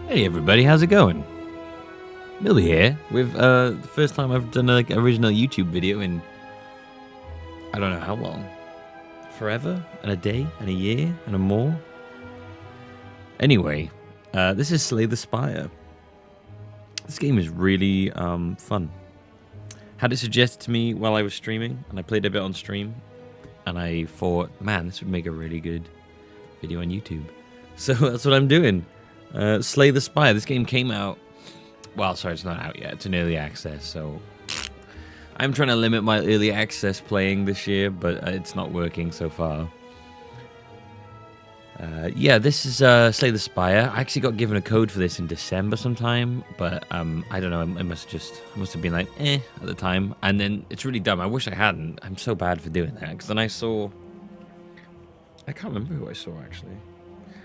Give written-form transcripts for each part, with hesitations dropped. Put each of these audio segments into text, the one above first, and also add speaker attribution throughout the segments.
Speaker 1: Hey everybody, how's it going? Millbee here with the first time I've done an original YouTube video in I don't know how long. Forever? And a day? And a year? And a more? Anyway, this is Slay the Spire. This game is really fun. Had it suggested to me while I was streaming, and I played a bit on stream, and I thought, man, this would make a really good video on YouTube. So that's what I'm doing. Slay the Spire. This game came out. Well, sorry, it's not out yet. It's in early access, so I'm trying to limit my early access playing this year, but it's not working so far. Yeah, this is Slay the Spire. I actually got given a code for this in December sometime, but I don't know. I must have been like, at the time, and then it's really dumb. I wish I hadn't. I'm so bad for doing that, because then I can't remember who I saw actually.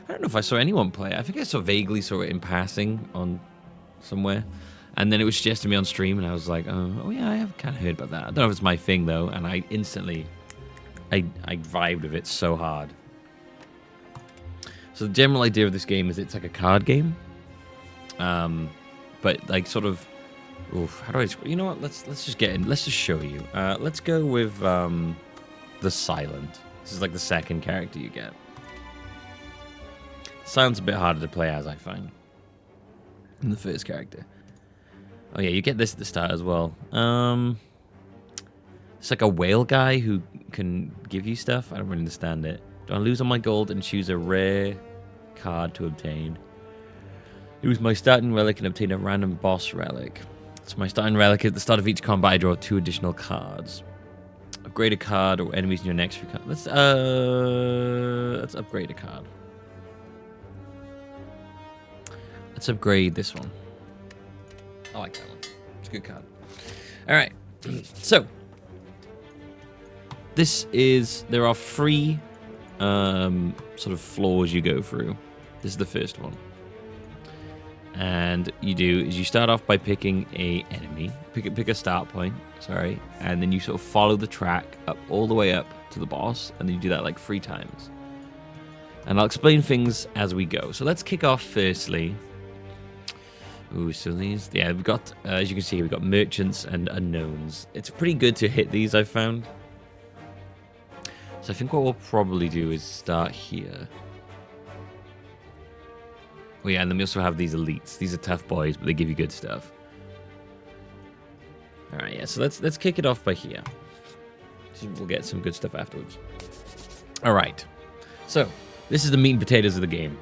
Speaker 1: I don't know if I saw anyone play it. I think I vaguely saw it in passing on somewhere. And then it was suggested to me on stream, and I was like, oh yeah, I have kind of heard about that. I don't know if it's my thing, though, and I instantly, I vibed with it so hard. So the general idea of this game is it's like a card game. But like sort of, how do I, you know what, let's just get in, let's just show you. Let's go with the Silent. This is like the second character you get. Silent's a bit harder to play as, I find, than the first character. Oh yeah, you get this at the start as well. It's like a whale guy who can give you stuff. I don't really understand it. Do I lose all my gold and choose a rare card to obtain? Use my starting relic and obtain a random boss relic. So my starting relic, at the start of each combat, I draw 2 additional cards. Upgrade a card or enemies in your next few cards. Let's upgrade a card. Let's upgrade this one. I like that one. It's a good card. All right. So there are 3 sort of floors you go through. This is the first one. And you start off by picking a enemy. Pick a start point, sorry. And then you sort of follow the track up all the way up to the boss. And then you do that like 3 times. And I'll explain things as we go. So let's kick off firstly. Ooh, so these, yeah, we've got, as you can see, we've got merchants and unknowns. It's pretty good to hit these, I've found. So I think what we'll probably do is start here. Oh yeah, and then we also have these elites. These are tough boys, but they give you good stuff. All right, yeah, so let's kick it off by here. We'll get some good stuff afterwards. All right, so this is the meat and potatoes of the game.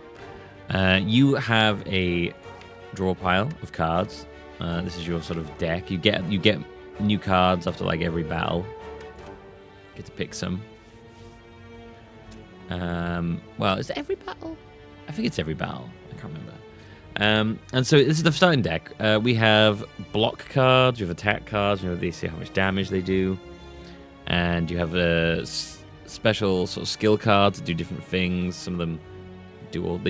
Speaker 1: You have a draw pile of cards. This is your sort of deck. You get new cards after like every battle. Get to pick some. Well, is it every battle? I think it's every battle. I can't remember. And so this is the starting deck. We have block cards. We have attack cards. They see how much damage they do, and you have a special sort of skill cards that do different things. Some of them do all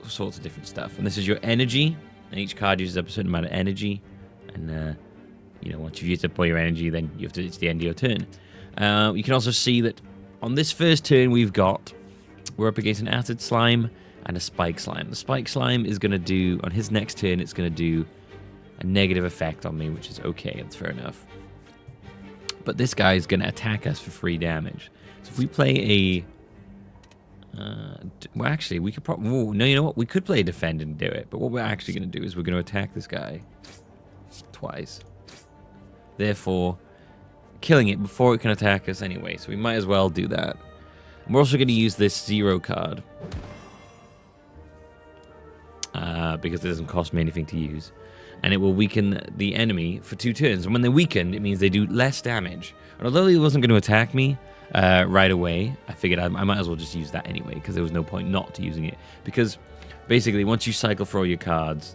Speaker 1: sorts of different stuff. And this is your energy. And each card uses up a certain amount of energy, and once you've used up all your energy, then it's the end of your turn. You can also see that on this first turn we're up against an acid slime and a spike slime. The spike slime is going to do, on his next turn, it's going to do a negative effect on me, which is okay, that's fair enough. But this guy is going to attack us for 3 damage. So if we play well, actually, we could probably... no, you know what? We could play defend and do it. But what we're actually going to do is we're going to attack this guy twice. Therefore, killing it before it can attack us anyway. So we might as well do that. And we're also going to use this 0 card. Because it doesn't cost me anything to use. And it will weaken the enemy for 2 turns. And when they're weakened, it means they do less damage. And although he wasn't going to attack me right away, I figured I might as well just use that anyway, because there was no point not to using it. Because basically, once you cycle through all your cards,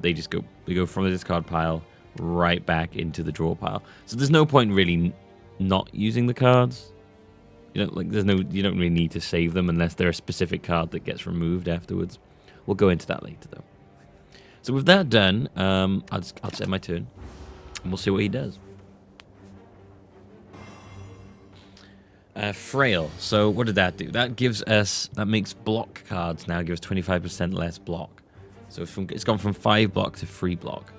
Speaker 1: they go from the discard pile right back into the draw pile. So there's no point really not using the cards. You don't really need to save them unless they're a specific card that gets removed afterwards. We'll go into that later though. So with that done, I'll set my turn, and we'll see what he does. Frail. So what did that do? That makes block cards now, gives 25% less block. So it's gone from 5 block to 3 block.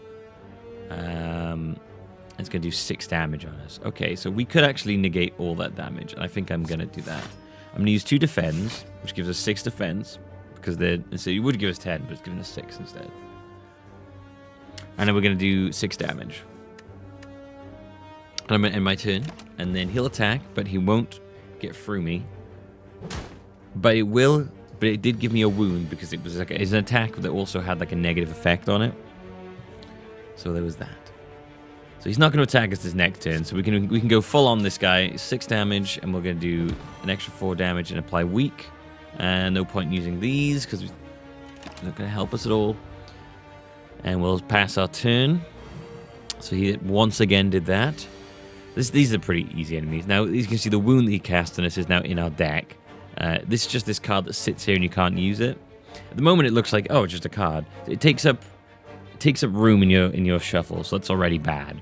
Speaker 1: It's going to do 6 damage on us. Okay, so we could actually negate all that damage. And I think I'm going to do that. I'm going to use 2 defense, which gives us 6 defense. Because so you would give us 10, but it's giving us 6 instead. And then we're going to do 6 damage. And I'm going to end my turn. And then he'll attack, but he won't get through me. But it will... But it did give me a wound because it was like it's an attack that also had like a negative effect on it. So there was that. So he's not going to attack us this next turn. So we can go full on this guy. 6 damage, and we're going to do an extra 4 damage and apply weak. And no point in using these because they're not going to help us at all. And we'll pass our turn. So he once again did that. These are pretty easy enemies. Now you can see the wound that he cast on us is now in our deck. This is just this card that sits here and you can't use it. At the moment, it looks like it's just a card. It takes up room in your shuffle, so that's already bad.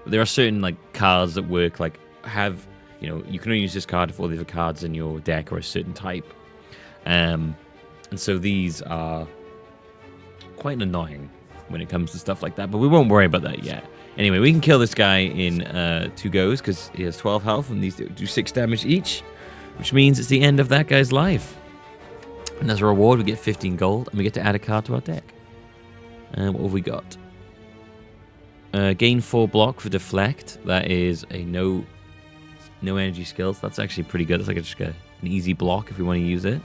Speaker 1: But there are certain like cards that work you can only use this card if all the other cards in your deck are a certain type. And so these are quite annoying when it comes to stuff like that. But we won't worry about that yet. Anyway, we can kill this guy in 2 goes because he has 12 health and these do 6 damage each. Which means it's the end of that guy's life. And as a reward, we get 15 gold, and we get to add a card to our deck. And what have we got? Gain 4 block for deflect. That is a no energy skills. That's actually pretty good. That's like just an easy block if we want to use it.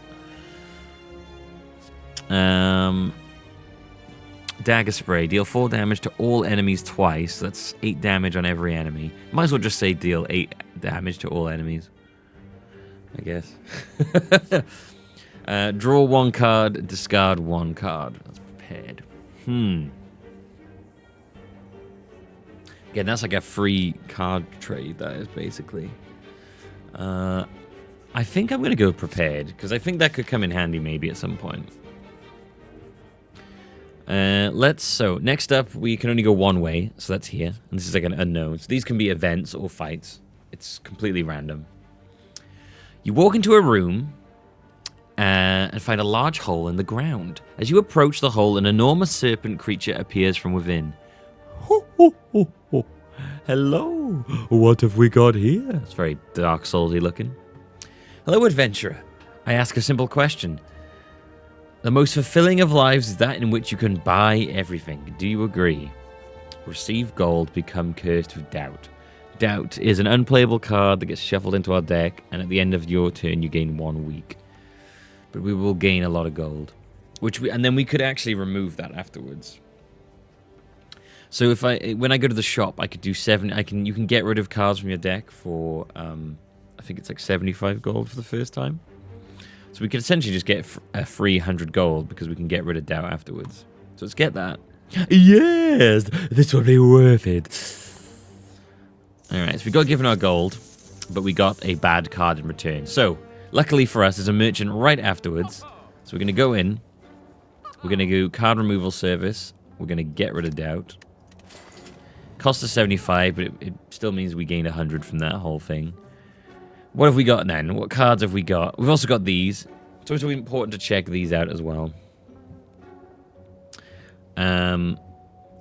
Speaker 1: Dagger spray. Deal 4 damage to all enemies twice. That's 8 damage on every enemy. Might as well just say deal 8 damage to all enemies. I guess. Draw 1 card, discard 1 card. That's prepared. Again, that's like a free card trade, that is basically. I think I'm going to go prepared, because I think that could come in handy maybe at some point. So next up, we can only go one way, so that's here. And this is like an unknown. So these can be events or fights. It's completely random. You walk into a room and find a large hole in the ground. As you approach the hole, an enormous serpent creature appears from within. Ho, ho, ho, ho. Hello, what have we got here? It's very Dark Soulsy looking. Hello, adventurer. I ask a simple question. The most fulfilling of lives is that in which you can buy everything. Do you agree? Receive gold, become cursed with doubt. Doubt is an unplayable card that gets shuffled into our deck, and at the end of your turn, you gain 1 week. But we will gain a lot of gold, and then we could actually remove that afterwards. So when I go to the shop, I could do 7. You can get rid of cards from your deck for I think it's like 75 gold for the first time. So we could essentially just get a free 100 gold because we can get rid of doubt afterwards. So let's get that. Yes, this will be worth it. Alright, so we got given our gold, but we got a bad card in return. So, luckily for us, there's a merchant right afterwards. So we're going to go in. We're going to do card removal service. We're going to get rid of doubt. Cost us 75, but it still means we gained 100 from that whole thing. What have we got then? What cards have we got? We've also got these. It's always really important to check these out as well.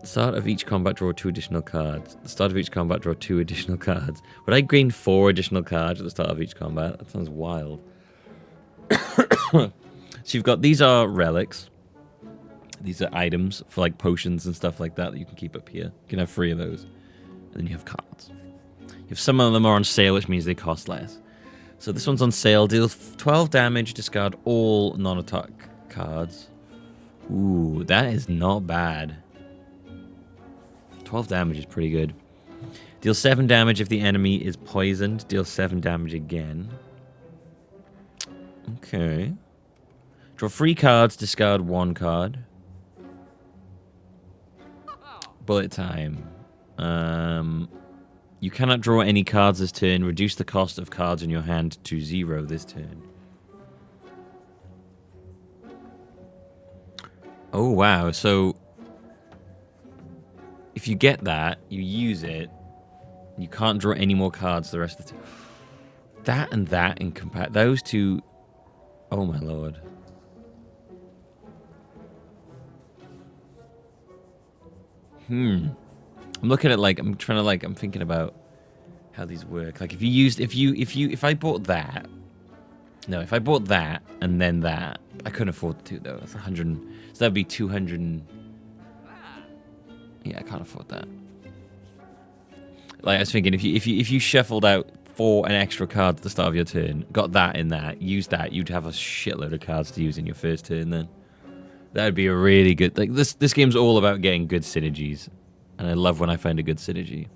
Speaker 1: Start of each combat, draw 2 additional cards. The start of each combat, draw 2 additional cards. Would I gain 4 additional cards at the start of each combat? That sounds wild. So you've got, these are relics. These are items for like potions and stuff like that you can keep up here. You can have 3 of those. And then you have cards. If some of them are on sale, which means they cost less. So this one's on sale. Deals 12 damage, discard all non-attack cards. Ooh, that is not bad. 12 damage is pretty good. Deal 7 damage if the enemy is poisoned. Deal 7 damage again. Okay. Draw 3 cards, discard 1 card. Bullet time. You cannot draw any cards this turn. Reduce the cost of cards in your hand to 0 this turn. Oh, wow. So if you get that, you use it, you can't draw any more cards the rest of the time. That and that in those two. Oh my lord. I'm looking at like I'm thinking about how these work. Like if I bought that. No, if I bought that and then that, I couldn't afford the two though. That's 100. So that'd be 200. Yeah, I can't afford that. Like I was thinking, if you shuffled out an extra card at the start of your turn, got that in that, used that, you'd have a shitload of cards to use in your first turn. Then that would be a really good. Like this game's all about getting good synergies, and I love when I find a good synergy.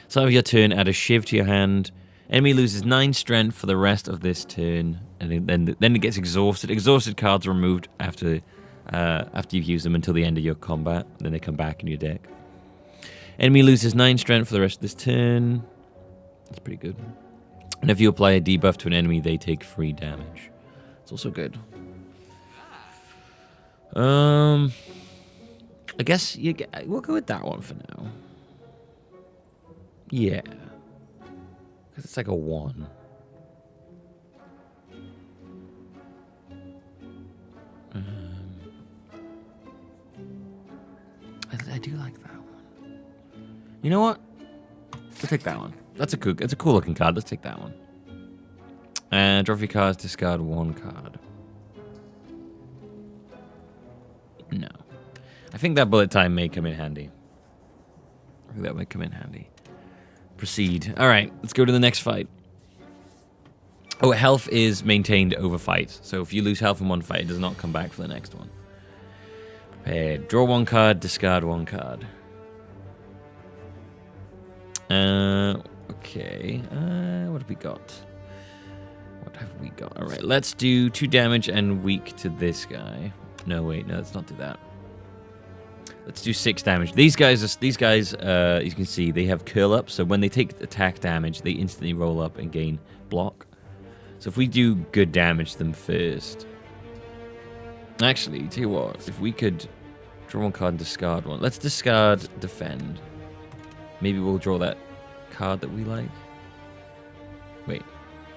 Speaker 1: Start of your turn, add a shiv to your hand. Enemy loses 9 strength for the rest of this turn, and then it gets exhausted. Exhausted cards are removed after you've used them until the end of your combat. Then they come back in your deck. Enemy loses 9 strength for the rest of this turn. That's pretty good. And if you apply a debuff to an enemy, they take free damage. It's also good. I guess we'll go with that one for now. Yeah. Because it's like a 1. I do like that one. You know what? Let's take that one. It's a cool looking card. Let's take that one. And draw 3 cards, discard 1 card. No. I think that bullet time may come in handy. I think that might come in handy. Proceed. Alright, let's go to the next fight. Oh, health is maintained over fight. So if you lose health in one fight, it does not come back for the next one. Prepared. Draw 1 card, discard 1 card. Okay. What have we got? Alright, let's do 2 damage and weak to this guy. No, wait, no, let's not do that. Let's do 6 damage. These guys, you can see, they have curl up, so when they take attack damage, they instantly roll up and gain block. So if we do good damage to them first... Actually, tell you what, if we could draw 1 card and discard 1. Let's discard defend. Maybe we'll draw that card that we like. Wait,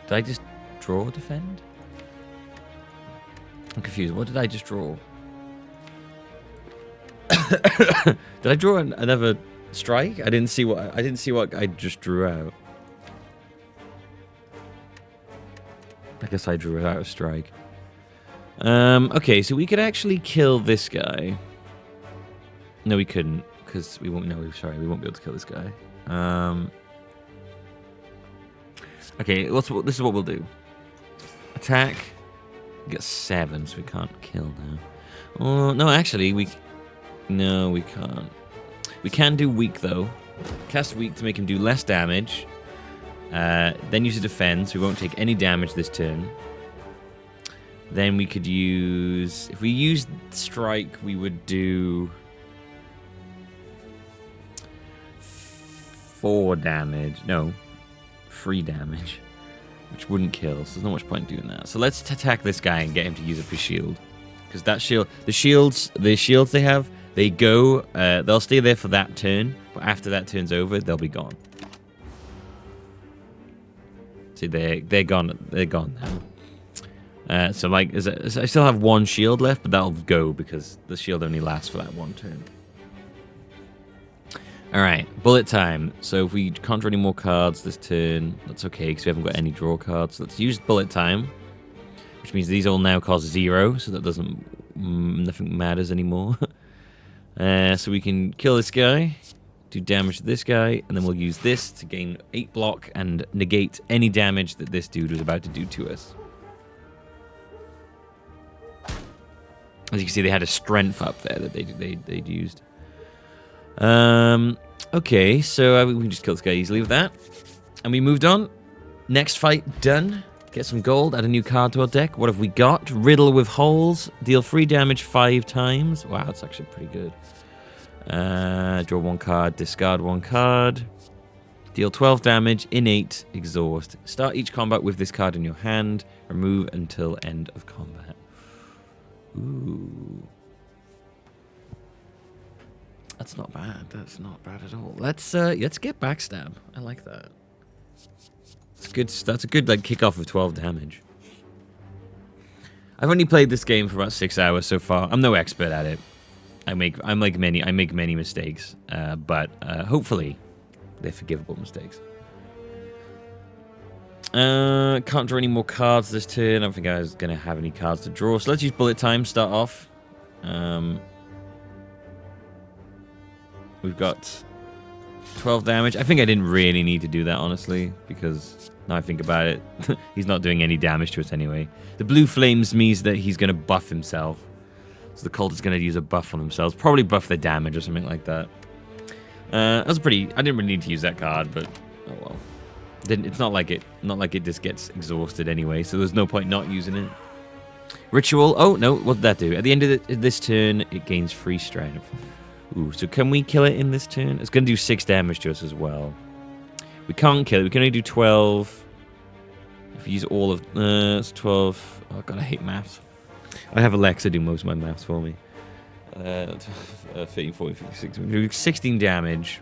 Speaker 1: did I just draw defend? I'm confused. What did I just draw? Did I draw another strike? I didn't see what I just drew out. I guess I drew out a strike. Okay, so we could actually kill this guy. No, we couldn't, because we won't. No, sorry, we won't be able to kill this guy. Okay, this is what we'll do. Attack. We get 7, so we can't kill now. Oh no, actually No, we can't. We can do weak, though. Cast weak to make him do less damage. Then use a defense, so we won't take any damage this turn. Then we could use... If we use strike, we would do... 4 damage. No. 3 damage. Which wouldn't kill, so there's not much point in doing that. So let's attack this guy and get him to use up his shield. Because that shield... The shields they have... They go, they'll stay there for that turn, but after that turn's over, they'll be gone. See, they're gone. They're gone now. So like, I still have 1 shield left, but that'll go because the shield only lasts for that 1 turn. All right, bullet time. So if we can't draw any more cards this turn, that's okay because we haven't got any draw cards. So let's use bullet time, which means these all now cost 0, so that nothing matters anymore. So we can kill this guy, do damage to this guy, and then we'll use this to gain 8 block and negate any damage that this dude was about to do to us. As you can see, they had a strength up there that they'd used. Okay, so we can just kill this guy easily with that. And we moved on. Next fight done. Get some gold, add a new card to our deck. What have we got? Riddle with holes. Deal 3 damage 5 times. Wow, that's actually pretty good. Draw 1 card, discard 1 card. Deal 12 damage, innate, exhaust. Start each combat with this card in your hand. Remove until end of combat. Ooh. That's not bad. That's not bad at all. Let's get backstab. I like that. It's good. That's a good kickoff with 12 damage. I've only played this game for about 6 hours so far. I'm no expert at it. I make many mistakes, but hopefully they're forgivable mistakes. Can't draw any more cards this turn. I don't think I was gonna have any cards to draw, so let's use bullet time. Start off. We've got 12 damage. I think I didn't really need to do that, honestly, because now I think about it, he's not doing any damage to us anyway. The blue flames means that he's going to buff himself. So the cult is going to use a buff on themselves. Probably buff their damage or something like that. That was pretty... I didn't really need to use that card, but... Oh, well. It's not like it just gets exhausted anyway, so there's no point not using it. Ritual. Oh, no. What did that do? At the end of this turn, it gains free strength. Ooh, so can we kill it in this turn? It's going to do 6 damage to us as well. We can't kill it. We can only do 12. If we use all of... it's 12. Oh, God, I hate maths. I have Alexa do most of my maths for me. 13, 14, 15, 16. We're doing 16 damage.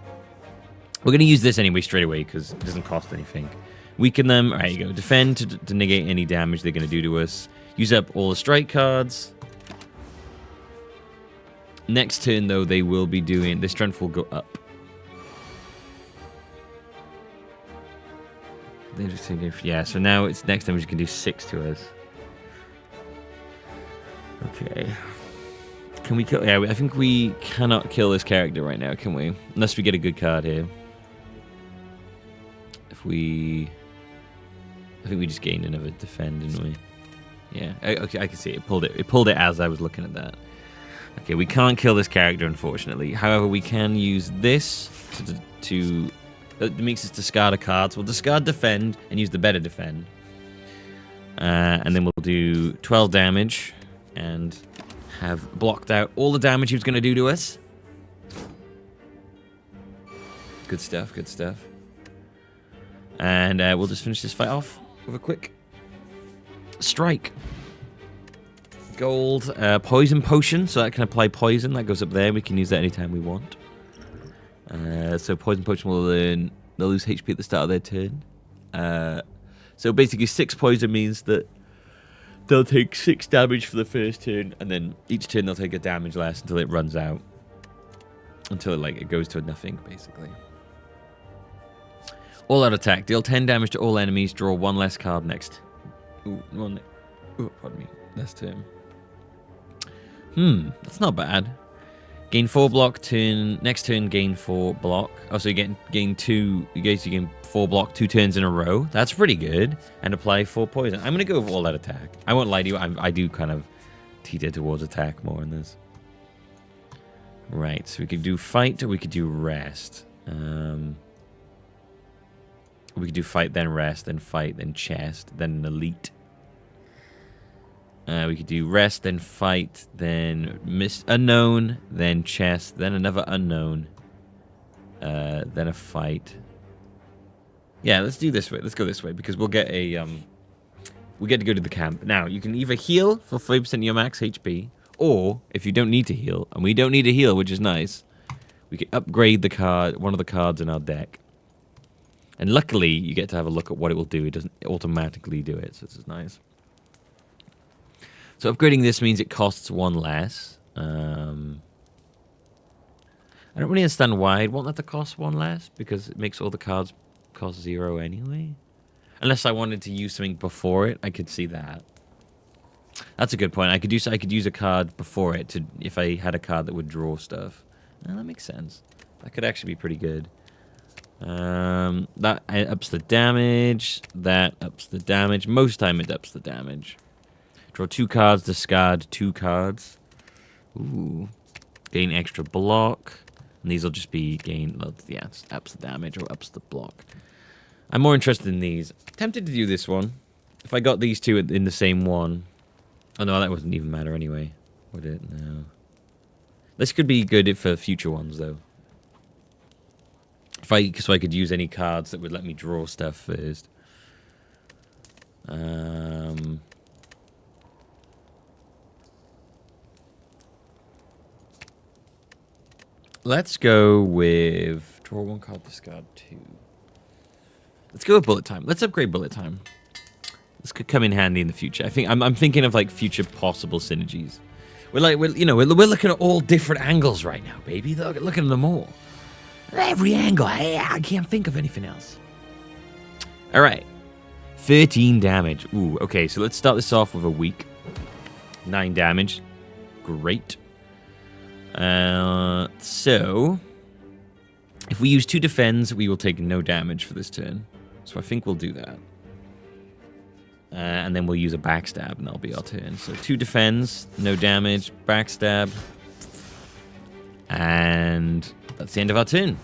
Speaker 1: We're going to use this anyway straight away because it doesn't cost anything. Weaken them. All right, you go. Defend to negate any damage they're going to do to us. Use up all the strike cards. Next turn, though, they will be doing... Their strength will go up. Yeah, so now it's next time we can do 6 to us. Okay. Can we kill... Yeah, I think we cannot kill this character right now, can we? Unless we get a good card here. If we... I think we just gained another defend, didn't we? Yeah, okay, I can see it. It pulled it as I was looking at that. Okay, we can't kill this character, unfortunately. However, we can use this to that makes us discard a card. So we'll discard defend and use the better defend. And then we'll do 12 damage and have blocked out all the damage he was going to do to us. Good stuff, good stuff. And we'll just finish this fight off with a quick strike. Gold, poison potion, so that can apply poison. That goes up there. We can use that anytime we want. So poison potion will learn. They'll lose HP at the start of their turn. So basically 6 poison means that they'll take 6 damage for the first turn, and then each turn they'll take a damage less until it runs out. Until it goes to nothing, basically. All out attack. Deal 10 damage to all enemies. Draw 1 less card next. Pardon me. Next turn. That's not bad. Gain 4 block turn. Next turn, gain 4 block. Oh, so you gain 2. You gain 4 block 2 turns in a row. That's pretty good. And apply 4 poison. I'm gonna go with all out attack. I won't lie to you. I do kind of teeter towards attack more in this. Right. So we could do fight, or we could do rest. We could do fight, then rest, then fight, then chest, then an elite. We could do rest, then fight, then unknown, then chest, then another unknown, then a fight. Yeah, let's do this way. Let's go this way because we'll get a we get to go to the camp. Now you can either heal for 5% of your max HP, or if you don't need to heal, and we don't need to heal, which is nice, we can upgrade one of the cards in our deck. And luckily, you get to have a look at what it will do. It doesn't automatically do it, so this is nice. So upgrading this means it costs 1 less. I don't really understand why I'd want that to cost 1 less, because it makes all the cards cost 0 anyway. Unless I wanted to use something before it, I could see that. That's a good point. I could use a card before it if I had a card that would draw stuff. That makes sense. That could actually be pretty good. That ups the damage. That ups the damage. Most time it ups the damage. Draw 2 cards, discard 2 cards. Ooh. Gain extra block. And these will just be just ups the damage or ups the block. I'm more interested in these. Tempted to do this one. If I got these 2 in the same one. Oh no, that wouldn't even matter anyway. Would it? No. This could be good for future ones though. So I could use any cards that would let me draw stuff first. Let's go with draw 1 card, discard 2. Let's go with bullet time. Let's upgrade bullet time. This could come in handy in the future. I'm thinking of future possible synergies. we're looking at all different angles right now, baby. Look at them all. Every angle. I can't think of anything else. All right. 13 damage. Ooh, okay, so let's start this off with a weak. 9 damage. Great. So, if we use 2 defends, we will take no damage for this turn. So I think we'll do that. And then we'll use a backstab, and that'll be our turn. So 2 defends, no damage, backstab. And that's the end of our turn.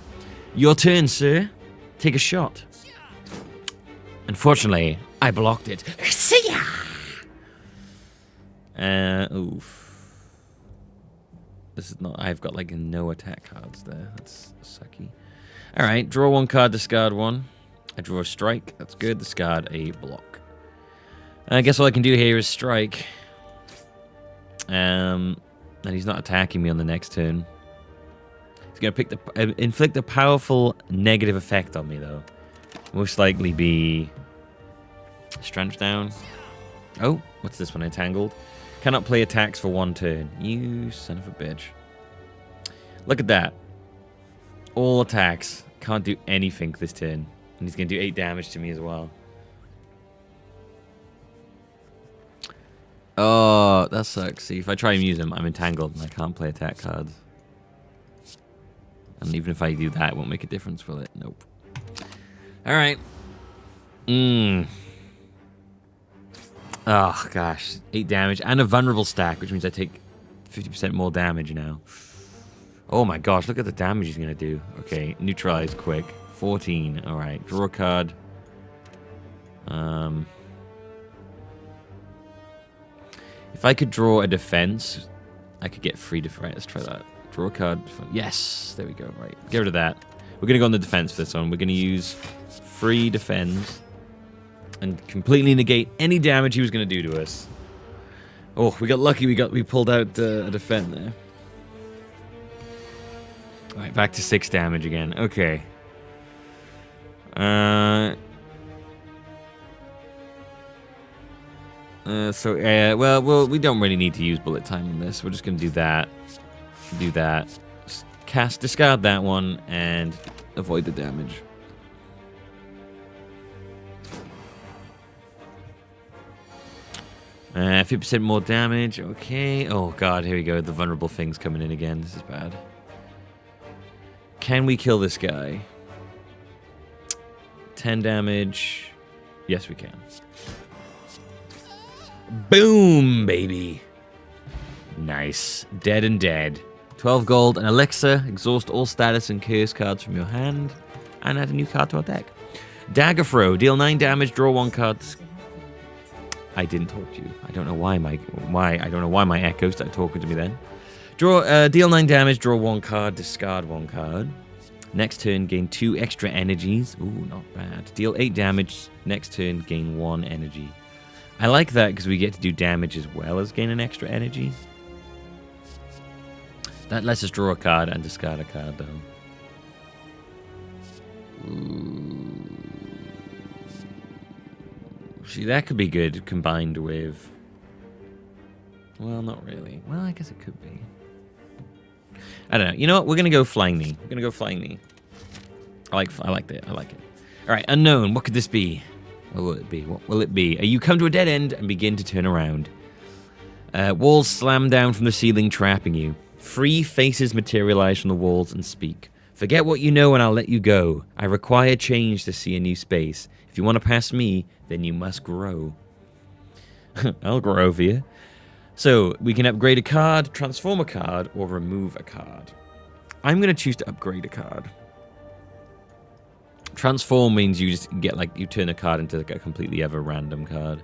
Speaker 1: Your turn, sir. Take a shot. Unfortunately, I blocked it. See ya! Oof. This is not... I've got, like, no attack cards there. That's sucky. Alright, draw 1 card, discard 1. I draw a strike. That's good. Discard a block. I guess all I can do here is strike. And he's not attacking me on the next turn. He's going to inflict a powerful negative effect on me, though. Most likely be... Strength down. Oh, what's this one? Entangled. Cannot play attacks for 1 turn. You son of a bitch. Look at that. All attacks. Can't do anything this turn. And he's going to do 8 damage to me as well. Oh, that sucks. See, if I try and use him, I'm entangled and I can't play attack cards. And even if I do that, it won't make a difference, will it? Nope. Alright. Oh, gosh. 8 damage and a vulnerable stack, which means I take 50% more damage now. Oh my gosh, look at the damage he's going to do. Okay, neutralize quick. 14. Alright, draw a card. If I could draw a defense, I could get free defense. Right, let's try that. Draw a card. Yes, there we go. Right, get rid of that. We're going to go on the defense for this one. We're going to use free defense and completely negate any damage he was going to do to us. Oh, we got lucky. We pulled out a defend there. All right, back to 6 damage again. Okay. Well, we don't really need to use bullet time on this. We're just going to do that. Do that. Discard that one, and avoid the damage. Uh, 50% more damage. Okay. Oh, God. Here we go. The vulnerable thing's coming in again. This is bad. Can we kill this guy? 10 damage. Yes, we can. Boom, baby. Nice. Dead and dead. 12 gold, an elixir. Exhaust all status and curse cards from your hand. And add a new card to our deck. Dagger throw. Deal 9 damage. Draw 1 card. I didn't talk to you. I don't know why my echo started talking to me then. Deal 9 damage, draw 1 card, discard 1 card. Next turn, gain 2 extra energies. Ooh, not bad. Deal 8 damage. Next turn, gain 1 energy. I like that because we get to do damage as well as gain an extra energy. That lets us draw a card and discard a card, though. Ooh. See, that could be good combined with... Well, not really. Well, I guess it could be. I don't know. You know what? We're going to go Flying Knee. We're going to go Flying Knee. I like it. I like it. All right, unknown. What could this be? What will it be? What will it be? You come to a dead end and begin to turn around. Walls slam down from the ceiling, trapping you. 3 faces materialize from the walls and speak. Forget what you know and I'll let you go. I require change to see a new space. If you want to pass me, then you must grow. I'll grow over you. So, we can upgrade a card, transform a card, or remove a card. I'm going to choose to upgrade a card. Transform means you just get, like, you turn a card into like a completely other random card.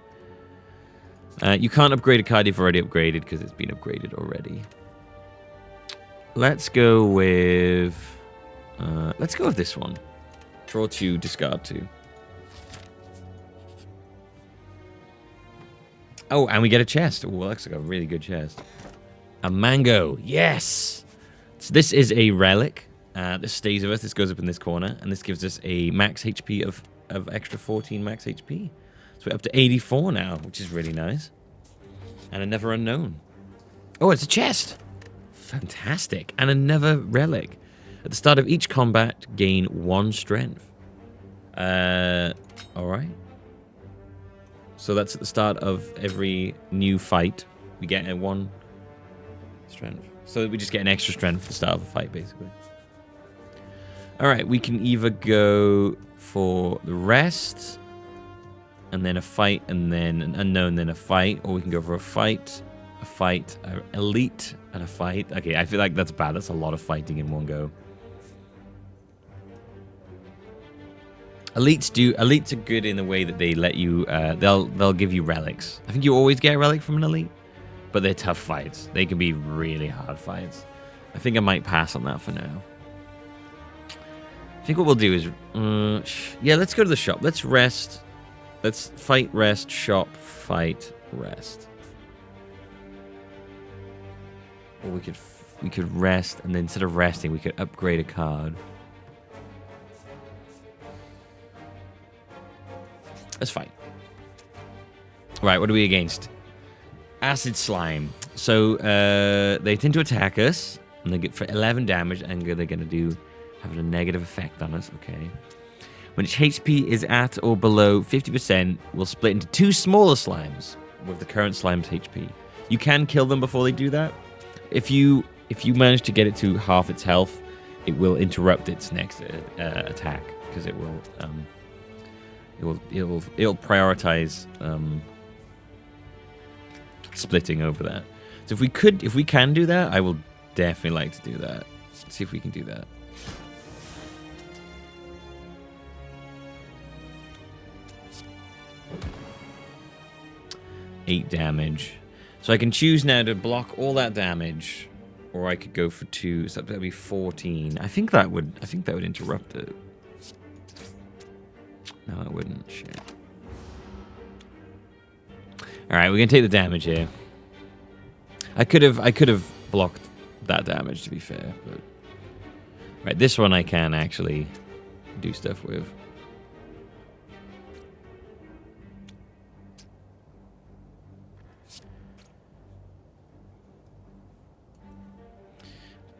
Speaker 1: You can't upgrade a card you've already upgraded because it's been upgraded already. Let's go with this one. Draw 2, discard 2. Oh, and we get a chest. Oh, well, looks like a really good chest. A mango. Yes! So this is a relic. This stays with us. This goes up in this corner. And this gives us a max HP of extra 14 max HP. So we're up to 84 now, which is really nice. And another unknown. Oh, it's a chest. Fantastic. And another relic. At the start of each combat, gain 1 strength. Alright. So that's at the start of every new fight. We get a 1 strength. So we just get an extra strength at the start of a fight, basically. Alright, we can either go for the rest, and then a fight, and then an unknown, then a fight. Or we can go for a fight, an elite, and a fight. Okay, I feel like that's bad. That's a lot of fighting in one go. Elites are good in the way that they let you, they'll give you relics. I think you always get a relic from an elite, but they're tough fights. They can be really hard fights. I think I might pass on that for now. I think what we'll do is, yeah, let's go to the shop. Let's rest. Let's fight, rest, shop, fight, rest. Or we could rest, and then instead of resting, we could upgrade a card. Let's fight. Right, what are we against? Acid slime. So they tend to attack us, and they get for 11 damage, and they're going to have a negative effect on us. Okay. When its HP is at or below 50%, we'll split into 2 smaller slimes with the current slime's HP. You can kill them before they do that. If you manage to get it to half its health, it will interrupt its next attack because it will it'll prioritize splitting over that. So if we can do that, I will definitely like to do that. Let's see if we can do that. Eight damage. So I can choose now to block all that damage, or I could go for 2. So that'd be 14. I think that would interrupt it. No, it wouldn't. Shit. All right, we're gonna take the damage here. I could have blocked that damage, to be fair, but right, this one I can actually do stuff with.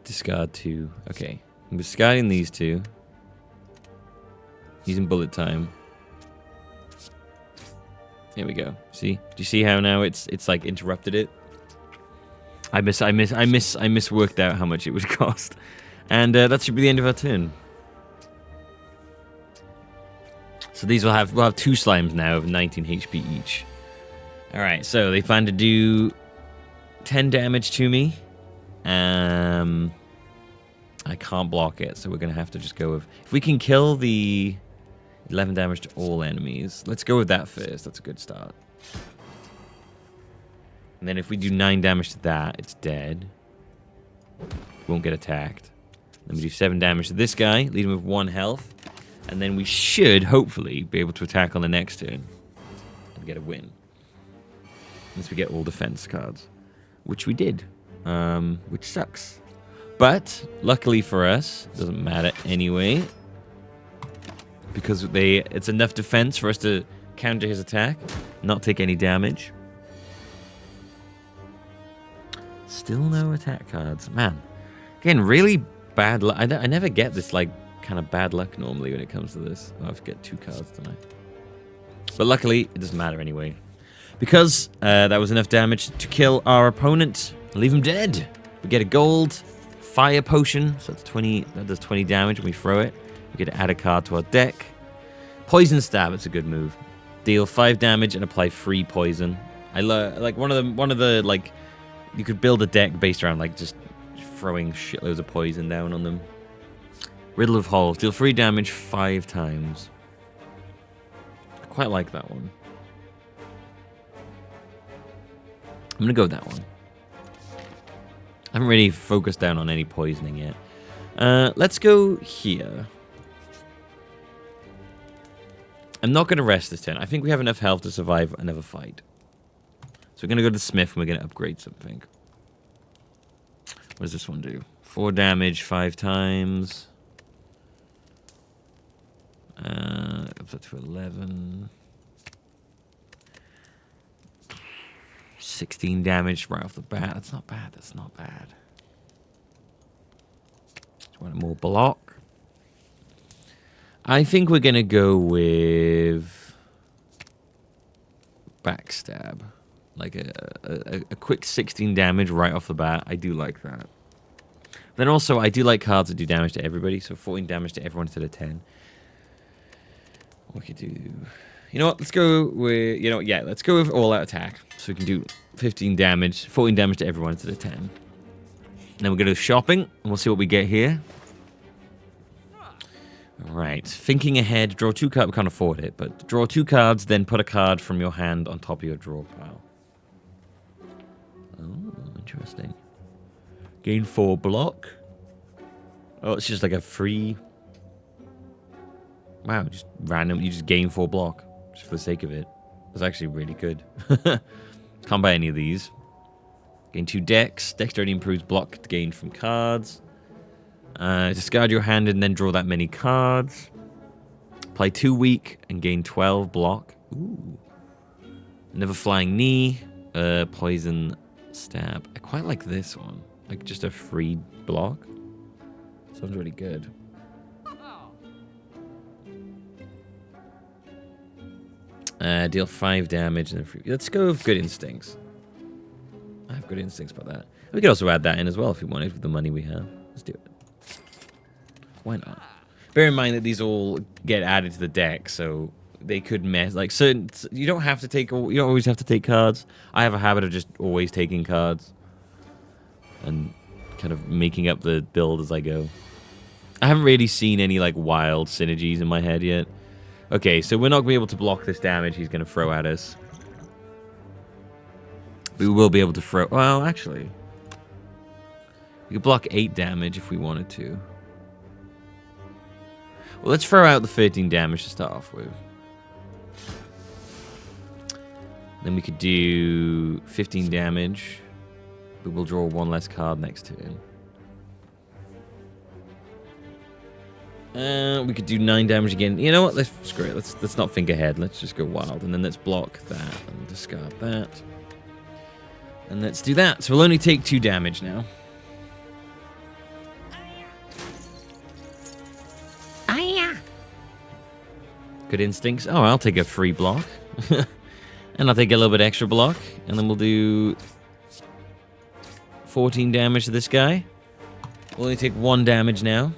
Speaker 1: Discard 2. Okay, I'm discarding these 2. Using bullet time. There we go. See? Do you see how now it's like interrupted it? I misworked out how much it would cost, and that should be the end of our turn. So we'll have 2 slimes now of 19 HP each. All right. So they plan to do 10 damage to me. I can't block it, so we're gonna have to just go with. If we can kill the 11 damage to all enemies. Let's go with that first. That's a good start. And then if we do 9 damage to that, it's dead. Won't get attacked. Then we do 7 damage to this guy, leave him with 1 health. And then we should, hopefully, be able to attack on the next turn. And get a win. Unless we get all defense cards. Which we did. Which sucks. But, luckily for us, it doesn't matter anyway. Because it's enough defense for us to counter his attack, not take any damage. Still no attack cards. Man, again, really bad luck. I never get this like kind of bad luck normally when it comes to this. I have to get 2 cards tonight. But luckily, it doesn't matter anyway. Because that was enough damage to kill our opponent, leave him dead. We get a gold fire potion, so that's 20. That does 20 damage when we throw it. We get to add a card to our deck. Poison stab, it's a good move. Deal 5 damage and apply 3 poison. I like one of the like you could build a deck based around like just throwing shitloads of poison down on them. Riddle of Holes, deal 3 damage 5 times. I quite like that one. I'm gonna go with that one. I haven't really focused down on any poisoning yet. Let's go here. I'm not going to rest this turn. I think we have enough health to survive another fight. So we're going to go to the smith and we're going to upgrade something. What does this one do? 4 damage 5 times. Up to 11. 16 damage right off the bat. That's not bad. That's not bad. Just want more block. I think we're going to go with backstab. Like a quick 16 damage right off the bat. I do like that. Then also, I do like cards that do damage to everybody. So 14 damage to everyone instead of 10. We could do... You know what? Let's go with... You know what? Yeah, let's go with all-out attack. So we can do 15 damage, 14 damage to everyone instead of 10. And then we're going to do shopping, and we'll see what we get here. Alright. Thinking ahead, draw 2 cards. We can't afford it, but draw 2 cards, then put a card from your hand on top of your draw pile. Oh, interesting. Gain 4 block. Oh, it's just like a free... Wow, just random. You just gain 4 block. Just for the sake of it. That's actually really good. Can't buy any of these. Gain 2 dex. Dexterity improves block gained from cards. Discard your hand and then draw that many cards. Play 2 weak and gain 12 block. Ooh. Never flying knee. Poison stab. I quite like this one. Like just a free block. Sounds really good. Deal 5 damage. And then let's go with good instincts. I have good instincts about that. We could also add that in as well if we wanted with the money we have. Let's do it. Why not? Bear in mind that these all get added to the deck, so they could mess. Like certain, you don't have to take. You don't always have to take cards. I have a habit of just always taking cards and kind of making up the build as I go. I haven't really seen any like wild synergies in my head yet. Okay, so we're not going to be able to block this damage he's going to throw at us. We will be able to throw... Well, actually. We could block 8 damage if we wanted to. Well, let's throw out the 13 damage to start off with. Then we could do 15 damage. But we'll draw 1 less card next turn. We could do 9 damage again. You know what? Screw it. Let's not think ahead. Let's just go wild. And then let's block that and discard that. And let's do that. So we'll only take 2 damage now. Good instincts. Oh, I'll take a free block. And I'll take a little bit extra block. And then we'll do 14 damage to this guy. We'll only take 1 damage now.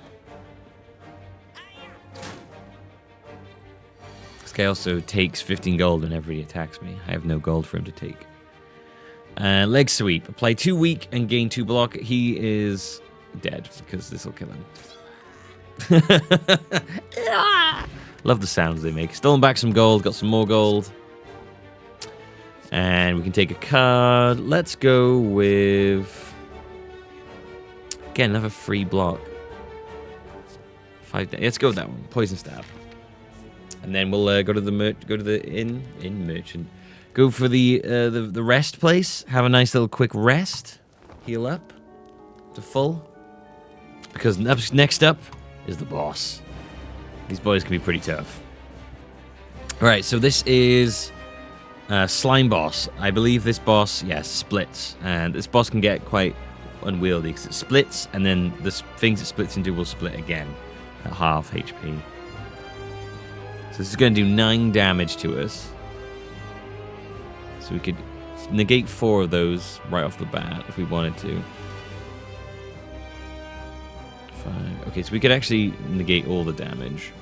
Speaker 1: This guy also takes 15 gold whenever he attacks me. I have no gold for him to take. Leg sweep. Apply 2 weak and gain 2 block. He is dead because this will kill him. Love the sounds they make. Stolen back some gold. Got some more gold. And we can take a card. Let's go with... Again, another free block. 5. Let's go with that one. Poison stab. And then we'll go to the inn merchant. Go for the rest place. Have a nice little quick rest. Heal up to full. Because next up is the boss. These boys can be pretty tough. Alright, so this is Slime Boss. I believe this boss, yes, splits. And this boss can get quite unwieldy because it splits, and then the things it splits into will split again at half HP. So this is going to do 9 damage to us. So we could negate 4 of those right off the bat if we wanted to. 5. Okay, so we could actually negate all the damage.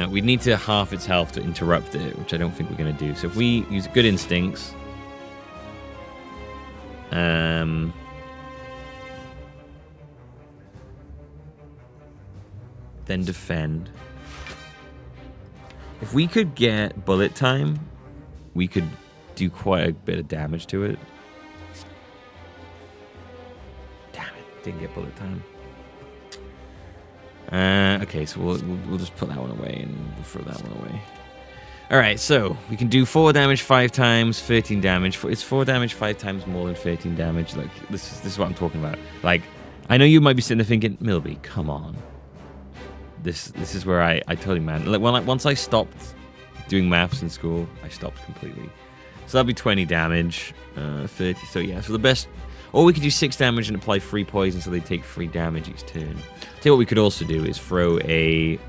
Speaker 1: We'd need to half its health to interrupt it, which I don't think we're going to do. So if we use good instincts... then defend. If we could get bullet time, we could do quite a bit of damage to it. Damn it, didn't get bullet time. Okay, so we'll just put that one away and we'll throw that one away. Alright, so we can do 4 damage 5 times, 13 damage. It's 4 damage 5 times more than 13 damage. Like, this is what I'm talking about. Like, I know you might be sitting there thinking, Millbee, come on. this is where I tell you, man. Like, once I stopped doing maths in school, I stopped completely. So that'll be 20 damage, 30. So yeah, so the best. Or we could do 6 damage and apply 3 poison, so they take 3 damage each turn. Tell you what we could also do is throw a.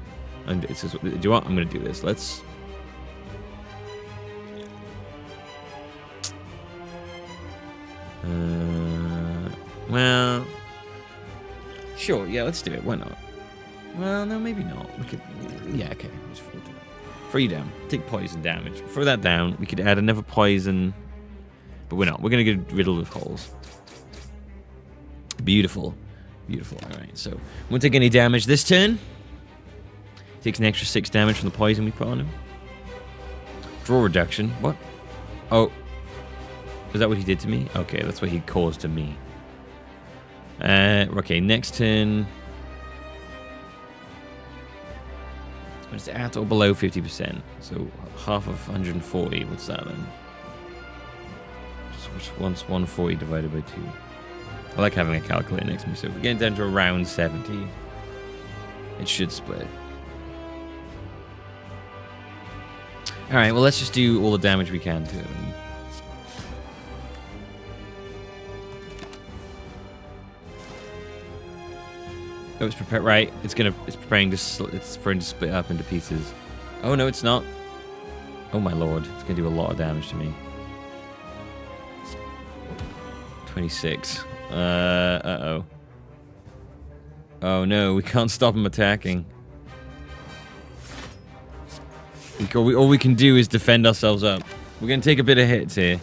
Speaker 1: And it says, do you know what? I'm gonna do this. Let's. Well, sure. Yeah, let's do it. Why not? Well, no, maybe not. We could. Yeah, okay. Let's throw it down. 3 down. Take poison damage. Throw that down. We could add another poison, but we're not. We're gonna get rid of holes. Beautiful. Beautiful. Alright, so won't take any damage this turn. Takes an extra 6 damage from the poison we put on him. Draw reduction. What? Oh. Is that what he did to me? Okay, that's what he caused to me. Okay, next turn. It's at or below 50%. So half of 140. What's that then? Once 140 divided by 2. I like having a calculator next to me, so if we're getting down to around 70, it should split. Alright, well, let's just do all the damage we can to it. Oh, it's prepared. Right, it's preparing to split up into pieces. Oh no, it's not. Oh my lord, it's gonna do a lot of damage to me. 26. Uh-oh. Oh no, we can't stop him attacking. All we can do is defend ourselves up. We're gonna take a bit of hits here.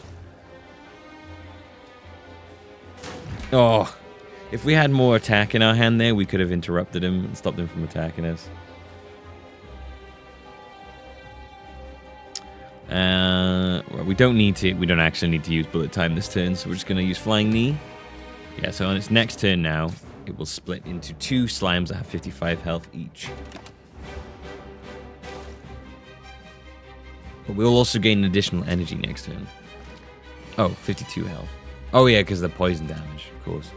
Speaker 1: Oh, if we had more attack in our hand there, we could have interrupted him and stopped him from attacking us. Well, we don't need to. We don't actually need to use bullet time this turn, so we're just gonna use flying knee. Yeah, so on its next turn now, it will split into 2 slimes that have 55 health each. But we'll also gain additional energy next turn. Oh, 52 health. Oh yeah, because of the poison damage, of course.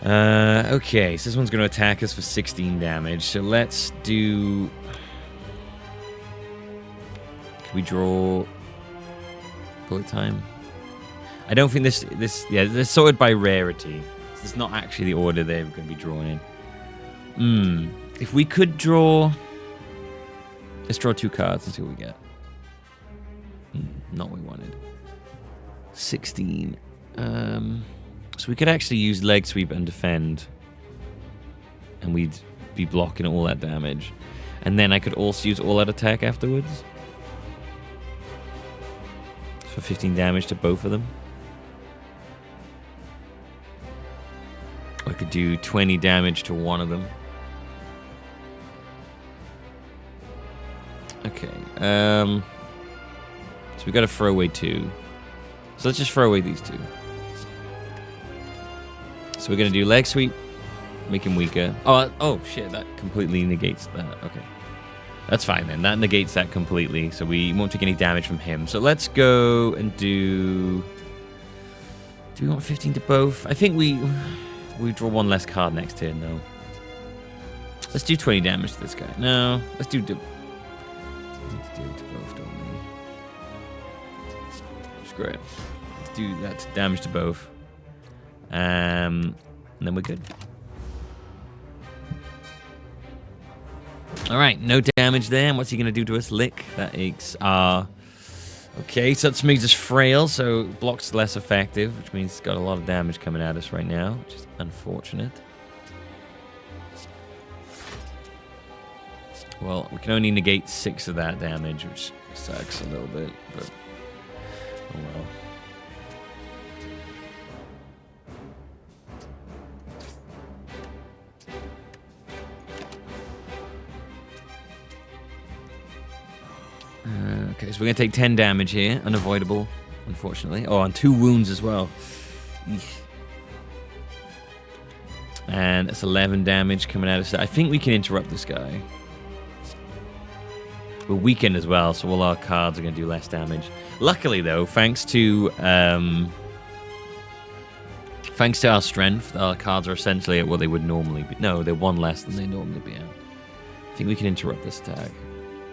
Speaker 1: Okay, so this one's going to attack us for 16 damage. So let's do... Can we draw bullet time? I don't think this yeah, they're sorted by rarity. So it's not actually the order they're going to be drawn in. If we could draw... Let's draw 2 cards and see what we get. Not what we wanted. 16. So we could actually use leg sweep and defend. And we'd be blocking all that damage. And then I could also use all-out attack afterwards. For 15 damage to both of them. I could do 20 damage to one of them. Okay. So we got to throw away 2. So let's just throw away these 2. So we're going to do leg sweep, make him weaker. Oh shit, that completely negates that. Okay. That's fine then. That negates that completely, so we won't take any damage from him. So let's go and do... Do we want 15 to both? I think we draw 1 less card next turn, though. Let's do 20 damage to this guy. No, let's do... We need to do it to both, don't we? Screw it. Let's do that damage to both. And then we're good. Alright, no damage there. And what's he going to do to us? Lick. That aches. Okay, so that makes us frail, so block's less effective, which means it's got a lot of damage coming at us right now, which is unfortunate. Well, we can only negate 6 of that damage, which sucks a little bit, but oh well. Okay, so we're going to take 10 damage here. Unavoidable, unfortunately. Oh, and 2 wounds as well. Eesh. And that's 11 damage coming out of that. I think we can interrupt this guy. We're weakened as well, so all our cards are going to do less damage. Luckily, though, thanks to Thanks to our strength, our cards are essentially at what they would normally be. No, they're one less than they normally be at. I think we can interrupt this attack.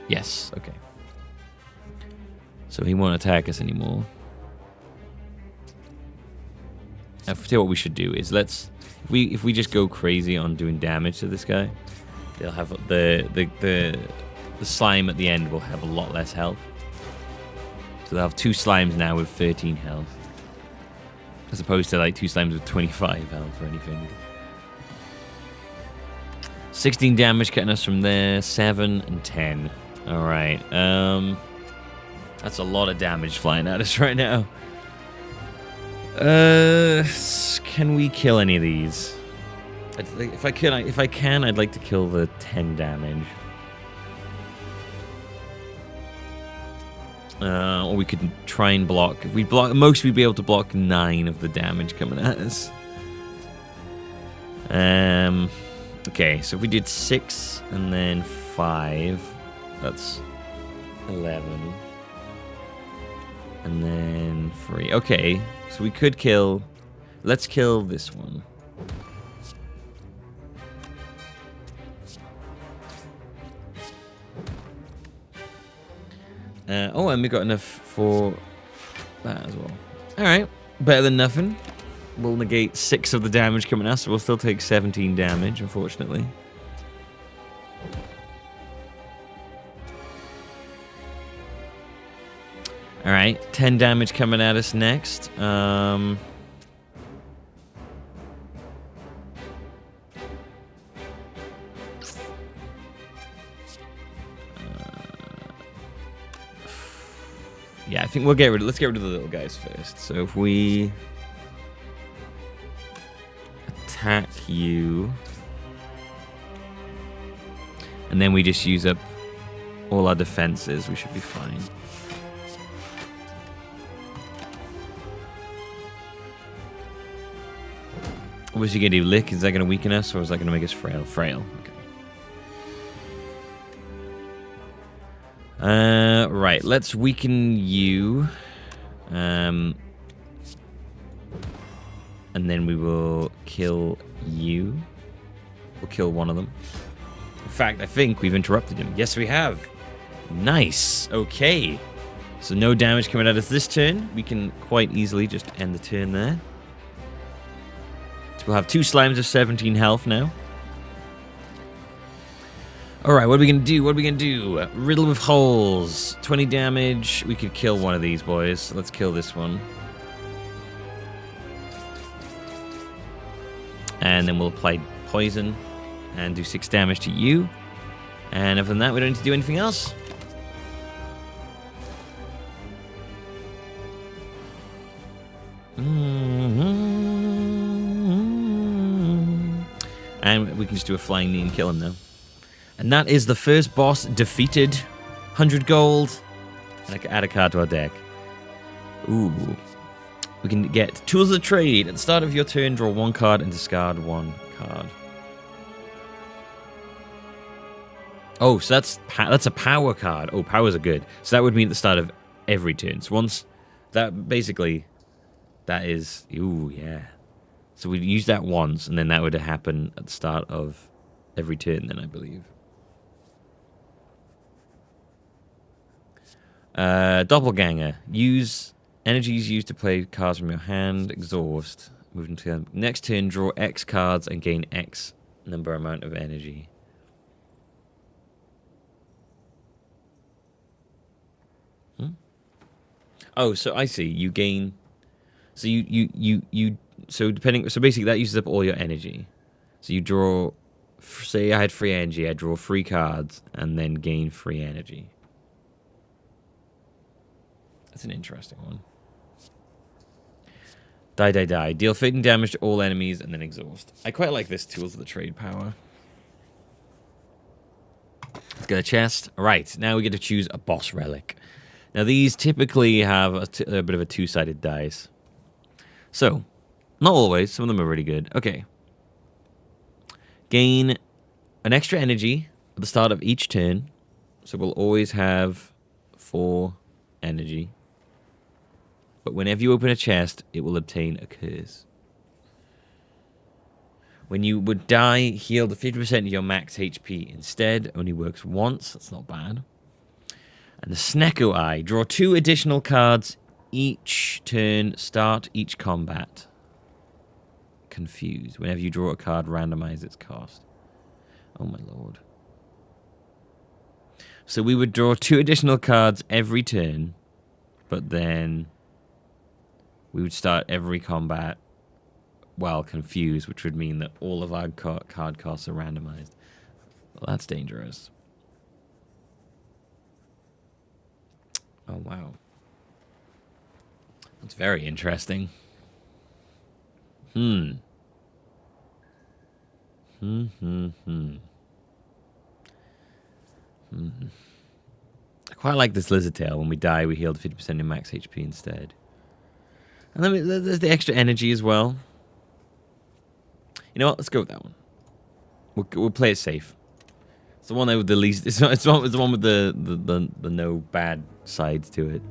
Speaker 1: Yes, okay. So he won't attack us anymore. I tell you what we should do is if we just go crazy on doing damage to this guy, they'll have the slime at the end will have a lot less health. So they'll have 2 slimes now with 13 health. As opposed to like 2 slimes with 25 health or anything. 16 damage getting us from there, 7 and 10. Alright, that's a lot of damage flying at us right now. Can we kill any of these? If I can, I'd like to kill the 10 damage. Or we could try and block. If we block, most we'd be able to block 9 of the damage coming at us. Okay, so if we did 6 and then 5, that's 11. And then 3. Okay, so we could kill... Let's kill this one. Oh, and we got enough for that as well. Alright, better than nothing. We'll negate 6 of the damage coming at us, so we'll still take 17 damage, unfortunately. Alright, 10 damage coming at us next. Yeah, I think we'll let's get rid of the little guys first. So if we attack you, and then we just use up all our defenses, we should be fine. What's he gonna do? Lick? Is that gonna weaken us, or is that gonna make us frail? Frail. Okay. Right. Let's weaken you. And then we will kill you. We'll kill one of them. In fact, I think we've interrupted him. Yes, we have. Nice. Okay. So no damage coming at us this turn. We can quite easily just end the turn there. So we'll have 2 slimes of 17 health now. Alright, what are we going to do? What are we going to do? Riddle with holes. 20 damage. We could kill one of these boys. Let's kill this one. And then we'll apply poison and do 6 damage to you. And other than that, we don't need to do anything else. And we can just do a flying knee and kill him now. And that is the first boss defeated. 100 gold. And I can add a card to our deck. Ooh. We can get Tools of the Trade. At the start of your turn, draw 1 card and discard 1 card. Oh, so that's a power card. Oh, powers are good. So that would mean at the start of every turn. So once that basically, that is, ooh, yeah. So we'd use that once, and then that would happen at the start of every turn, then I believe. Doppelganger. Use energies used to play cards from your hand. Exhaust. Moving to the next turn, draw X cards and gain X number amount of energy. Oh, so I see. You gain. So so basically that uses up all your energy. So you draw. Say I had free energy, I draw 3 cards and then gain free energy. That's an interesting one. Die. Deal fatal damage to all enemies and then exhaust. I quite like this Tools of the Trade power. Let's get a chest. Alright, now we get to choose a boss relic. Now these typically have a bit of a 2-sided dice. So, not always. Some of them are really good. Okay. Gain an extra energy at the start of each turn. So we'll always have 4 energy. But whenever you open a chest, it will obtain a curse. When you would die, heal the 50% of your max HP instead. Only works once. That's not bad. And the Snecko Eye. Draw 2 additional cards each turn. Start each combat. Confused. Whenever you draw a card, randomize its cost. Oh my lord. So we would draw 2 additional cards every turn, but then we would start every combat while confused, which would mean that all of our card costs are randomized. Well, that's dangerous. Oh, wow. That's very interesting. I quite like this lizard tail. When we die, we heal 50% of max HP instead. And then there's the extra energy as well. You know what? Let's go with that one. We'll play it safe. It's the one with the least. It's the one with the no bad sides to it.